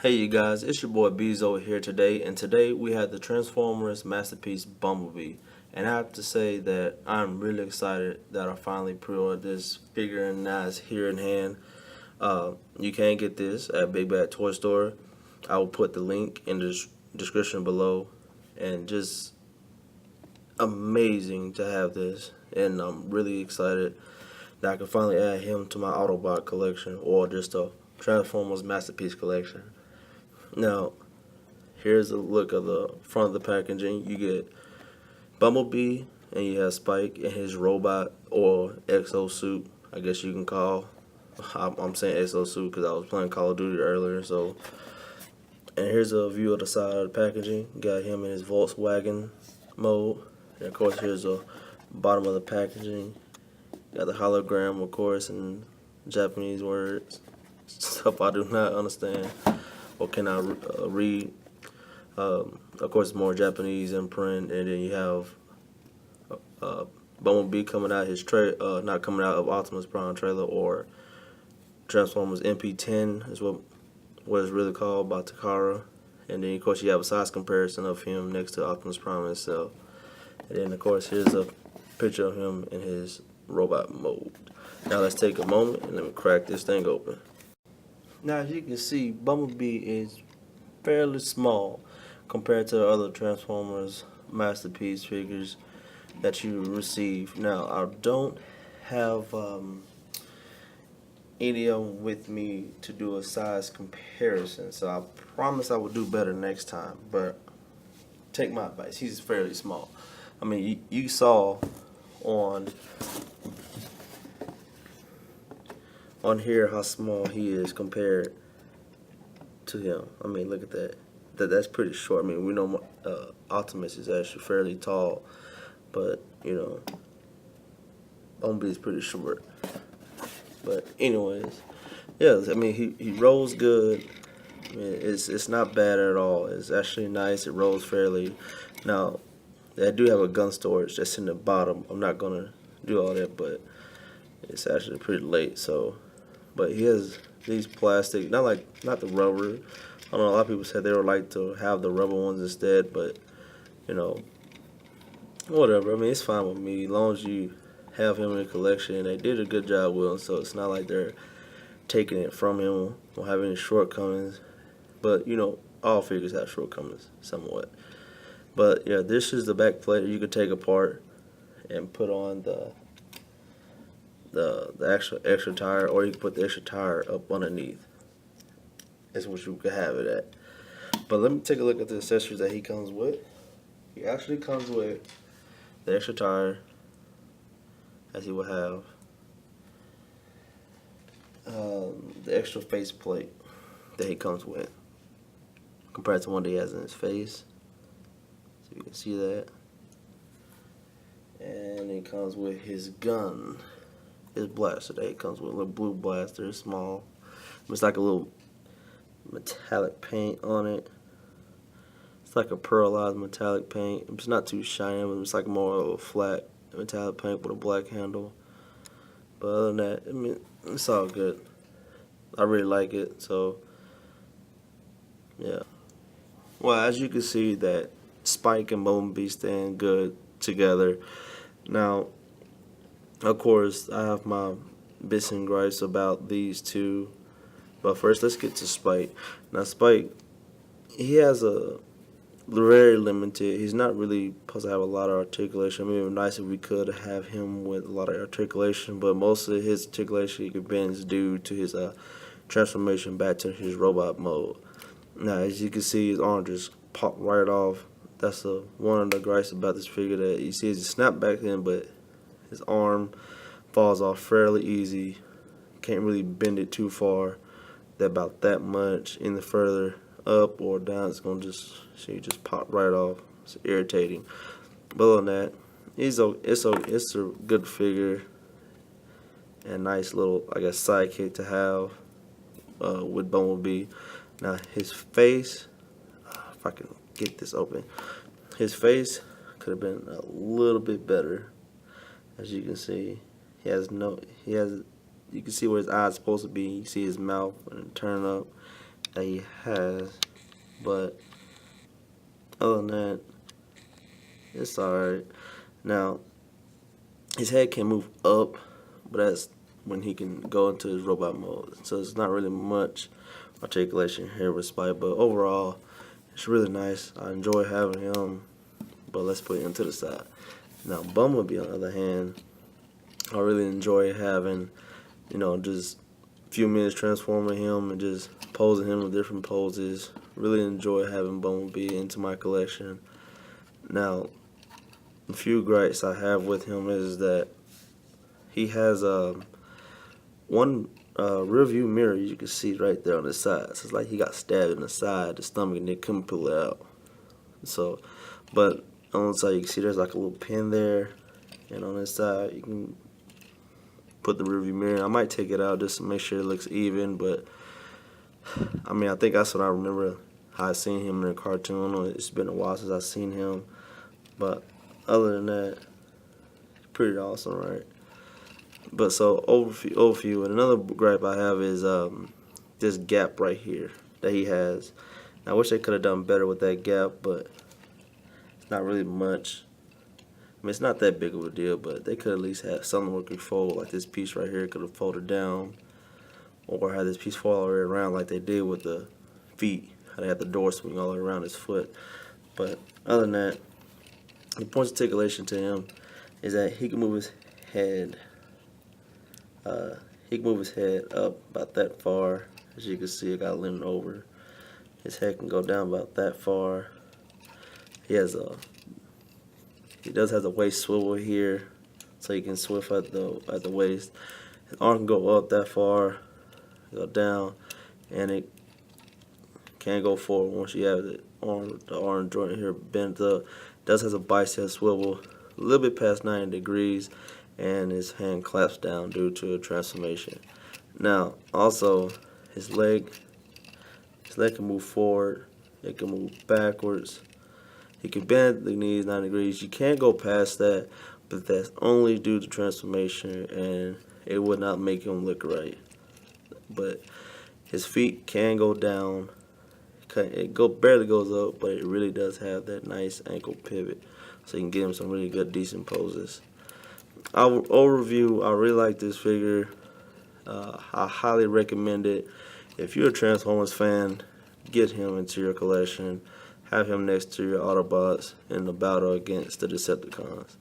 Hey you guys, it's your boy Bezo here today, and today we have the Transformers masterpiece Bumblebee. And I have to say that I'm really excited that I finally pre-ordered this figure and now it's here in hand. You can get this at Big Bad Toy Store. I will put the link in the description below, and just amazing to have this. And I'm really excited that I can finally add him to my Autobot collection, or just a Transformers masterpiece collection. Now, here's a look of the front of the packaging. You get Bumblebee, and you have Spike and his robot or exosuit, I guess you can call. I'm saying exosuit because I was playing Call of Duty earlier. So, and here's a view of the side of the packaging. You got him in his Volkswagen mode, and of course here's the bottom of the packaging. You got the hologram, of course, and Japanese words, stuff I do not understand or cannot read. Of course, more Japanese in print, and then you have Bumblebee coming out not coming out of Optimus Prime trailer, or Transformers MP-10 is what it's really called, by Takara. And then of course you have a size comparison of him next to Optimus Prime itself. And then of course here's a picture of him in his robot mode. Now let's take a moment and let me crack this thing open. Now as you can see, Bumblebee is fairly small compared to other Transformers masterpiece figures that you receive. Now I don't have any of them with me to do a size comparison, so I promise I will do better next time. But take my advice, he's fairly small. I mean, you saw on here how small he is compared to him. I mean, look at that. That's pretty short. I mean, we know Optimus is actually fairly tall, but you know, Bumblebee is pretty short. But anyways, yeah, I mean, he rolls good. I mean, it's not bad at all. It's actually nice. It rolls fairly. Now, I do have a gun storage that's in the bottom. I'm not gonna do all that, but it's actually pretty late. So, but he has these plastic, not the rubber. I don't know, a lot of people said they would like to have the rubber ones instead, but you know, whatever. I mean, it's fine with me as long as you have him in the collection. They did a good job with him, so it's not like they're taking it from him or having any shortcomings. But you know, all figures have shortcomings somewhat. But yeah, this is the back plate you could take apart and put on the actual extra tire, or you can put the extra tire up underneath. That's what you could have it at. But let me take a look at the accessories that he comes with. He actually comes with the extra tire, as he will have the extra face plate that he comes with, compared to one that he has in his face. So you can see that. And it comes with his gun, his blaster that he comes with, a little blue blaster. It's small. It's like a little metallic paint on it. It's like a pearlized metallic paint. It's not too shiny, but it's like more of a flat metallic paint with a black handle. But other than that, I mean, it's all good. I really like it. So yeah. Well, as you can see, that Spike and Bumblebee stand good together. Now, of course, I have my bits and gripes about these two. But first, let's get to Spike. Now, Spike, he has a very limited. He's not really supposed to have a lot of articulation. I mean, it would be nice if we could have him with a lot of articulation, but most of his articulation he could bend is due to his transformation back to his robot mode. Now, as you can see, his arm just popped right off. That's one of the gripes about this figure, that you see his snap back in, but his arm falls off fairly easy. Can't really bend it too far. About that much. Any further up or down, it's gonna just pop right off. It's irritating. But other than that, it's a good figure and nice little, I guess, sidekick to have with Bumblebee. Now his face, if I can get this open, his face could have been a little bit better. As you can see, you can see where his eyes supposed to be. You see his mouth and turn up. that he has, but other than that, it's alright. Now, his head can move up, but that's when he can go into his robot mode. So it's not really much articulation here with Spike, but overall, it's really nice. I enjoy having him, but let's put him to the side. Now, Bumblebee, on the other hand, I really enjoy having, just a few minutes transforming him and just posing him in different poses. Really enjoy having Bumblebee into my collection. Now, a few gripes I have with him is that he has one rear view mirror you can see right there on the side. So it's like he got stabbed in the side, the stomach, and they couldn't pull it out. So, but on the side you can see there's like a little pin there, and on this side you can put the rear view mirror. I might take it out just to make sure it looks even, but I mean, I think that's what I remember how I seen him in the cartoon. It's been a while since I've seen him, but other than that, pretty awesome, right? But so overview, and another gripe I have is this gap right here that he has. I wish they could have done better with that gap, but it's not really much. I mean, it's not that big of a deal, but they could at least have something where it could fold, like this piece right here could have folded down, or have this piece fall all the way around like they did with the feet, how they had the door swing all the way around his foot. But other than that, the points of articulation to him is that he can move his head. He can move his head up about that far. As you can see, it got leaning over. His head can go down about that far. He does have a waist swivel here, so he can swivel at the waist. His arm can go up that far, go down, and it can go forward once you have the arm joint here bent up. It does have a bicep swivel, a little bit past 90 degrees, and his hand clamps down due to a transformation. Now, also, his leg can move forward, it can move backwards. He can bend the knees 90 degrees. You can't go past that, but that's only due to transformation, and it would not make him look right. But his feet can go down. It barely goes up, but it really does have that nice ankle pivot, so you can get him some really good, decent poses. Overview, I really like this figure. I highly recommend it. If you're a Transformers fan, get him into your collection. Have him next to your Autobots in the battle against the Decepticons.